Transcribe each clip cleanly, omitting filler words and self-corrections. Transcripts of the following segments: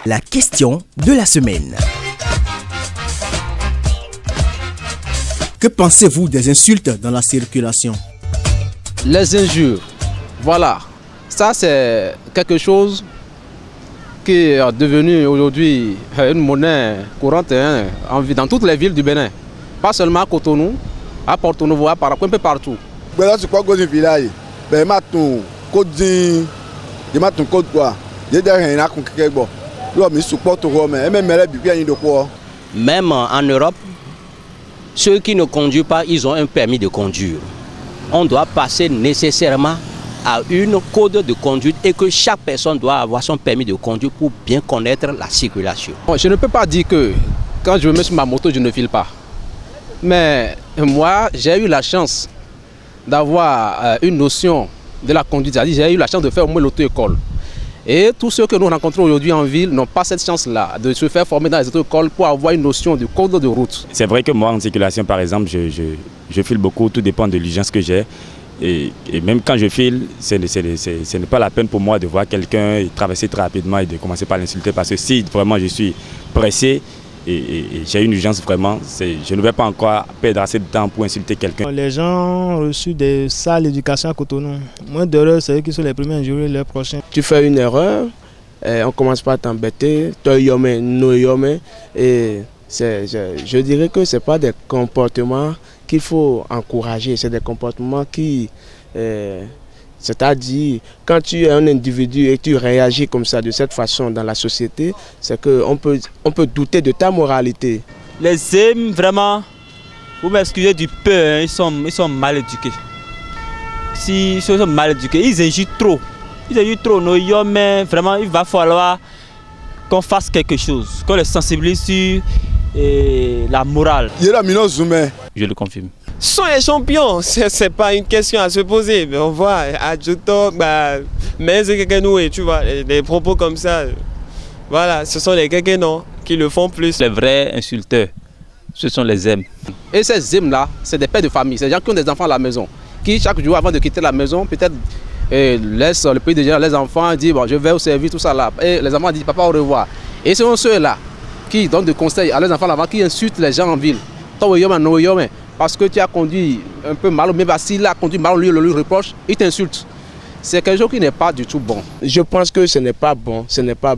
La question de la semaine. Que pensez-vous des insultes dans la circulation? Les injures, voilà, ça c'est quelque chose qui est devenu aujourd'hui une monnaie courante dans toutes les villes du Bénin. Pas seulement à Cotonou, à Porto-Novo, un peu partout. Même en Europe, ceux qui ne conduisent pas, ils ont un permis de conduire. On doit passer nécessairement à une code de conduite et que chaque personne doit avoir son permis de conduire pour bien connaître la circulation. Je ne peux pas dire que quand je me mets sur ma moto, je ne file pas. Mais moi, j'ai eu la chance d'avoir une notion de la conduite. J'ai eu la chance de faire au moins l'auto-école. Et tous ceux que nous rencontrons aujourd'hui en ville n'ont pas cette chance-là de se faire former dans les auto-écoles pour avoir une notion du code de route. C'est vrai que moi, en circulation, par exemple, je file beaucoup, tout dépend de l'urgence que j'ai. Et même quand je file, ce n'est pas la peine pour moi de voir quelqu'un traverser très rapidement et de commencer par l'insulter. Parce que si vraiment je suis pressé et j'ai une urgence vraiment, je ne vais pas encore perdre assez de temps pour insulter quelqu'un. Les gens ont reçu des sales éducations à Cotonou. Moins d'erreurs, c'est eux qui sont les premiers à injurier leurs prochains. Tu fais une erreur, on commence pas à t'embêter, et je dirais que ce n'est pas des comportements qu'il faut encourager, c'est des comportements qui, c'est-à-dire, quand tu es un individu et tu réagis comme ça, de cette façon dans la société, c'est qu'on peut douter de ta moralité. Les hommes, vraiment, vous m'excusez du peu, hein, ils sont mal éduqués. Si ils sont mal éduqués, ils injurent trop. Ils injurent trop, mais vraiment, il va falloir qu'on fasse quelque chose, qu'on les sensibilise sur la morale. Je le confirme. Ce sont les champions, c'est pas une question à se poser. Mais on voit, adjutant, mais c'est quelqu'un nous, tu vois, des propos comme ça. Voilà, ce sont les quelqu'un qui le font plus. Les vrais insulteurs, ce sont les M. Et ces M-là, c'est des pères de famille, c'est des gens qui ont des enfants à la maison, qui chaque jour avant de quitter la maison, peut-être laissent le pays déjà, les enfants disent bon, je vais au service, tout ça là. Et les enfants disent papa au revoir. Et ce sont ceux-là qui donnent des conseils à leurs enfants là-bas, qui insultent les gens en ville. Parce que tu as conduit un peu mal, mais s'il a conduit mal, on lui reproche, il t'insulte. C'est quelque chose qui n'est pas du tout bon. Je pense que ce n'est pas bon,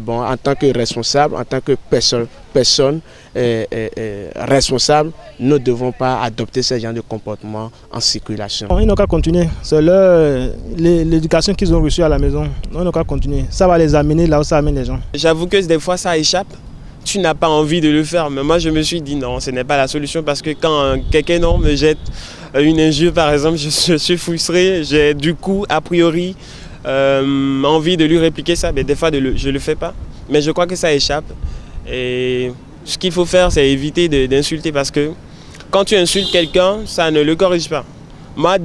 en tant que responsable, en tant que personne responsable, nous ne devons pas adopter ce genre de comportement en circulation. Ils n'ont qu'à continuer, c'est l'éducation qu'ils ont reçue à la maison, ils n'ont qu'à continuer. Ça va les amener là où ça amène les gens. J'avoue que des fois ça échappe. Tu n'as pas envie de le faire, mais moi je me suis dit non, ce n'est pas la solution parce que quand quelqu'un me jette une injure par exemple, je suis frustré, j'ai du coup a priori envie de lui répliquer ça, mais des fois je ne le fais pas, mais je crois que ça échappe et ce qu'il faut faire c'est éviter d'insulter parce que quand tu insultes quelqu'un, ça ne le corrige pas. Moi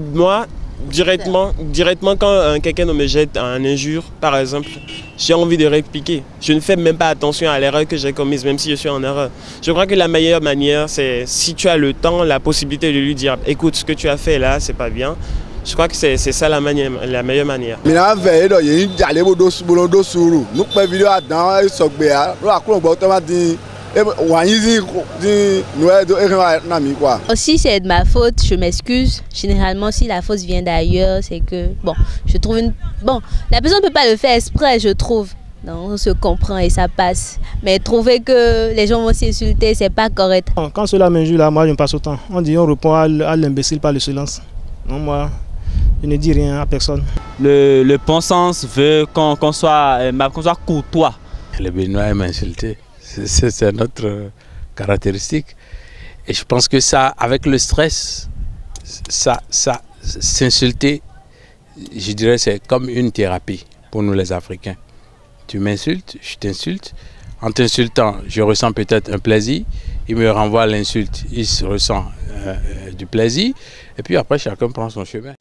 directement quand quelqu'un me jette un injure par exemple, j'ai envie de répliquer. Je ne fais même pas attention à l'erreur que j'ai commise, même si je suis en erreur. Je crois que la meilleure manière, c'est si tu as le temps, la possibilité de lui dire « Écoute, ce que tu as fait là, c'est pas bien ». Je crois que c'est ça la meilleure manière. Aussi c'est de ma faute, je m'excuse. Généralement si la faute vient d'ailleurs, c'est que bon, je trouve la personne ne peut pas le faire exprès, je trouve. Donc on se comprend et ça passe. Mais trouver que les gens vont s'insulter, c'est pas correct. Quand cela m'injure là, moi je me passe au temps. On dit on répond à l'imbécile par le silence. Non, moi je ne dis rien à personne. Le bon sens veut qu'on soit courtois. Les Béninois aiment insulter. C'est notre caractéristique. Et je pense que ça, avec le stress, s'insulter, je dirais, c'est comme une thérapie pour nous les Africains. Tu m'insultes, je t'insulte. En t'insultant, je ressens peut-être un plaisir. Il me renvoie l'insulte, il se ressent du plaisir. Et puis après, chacun prend son chemin.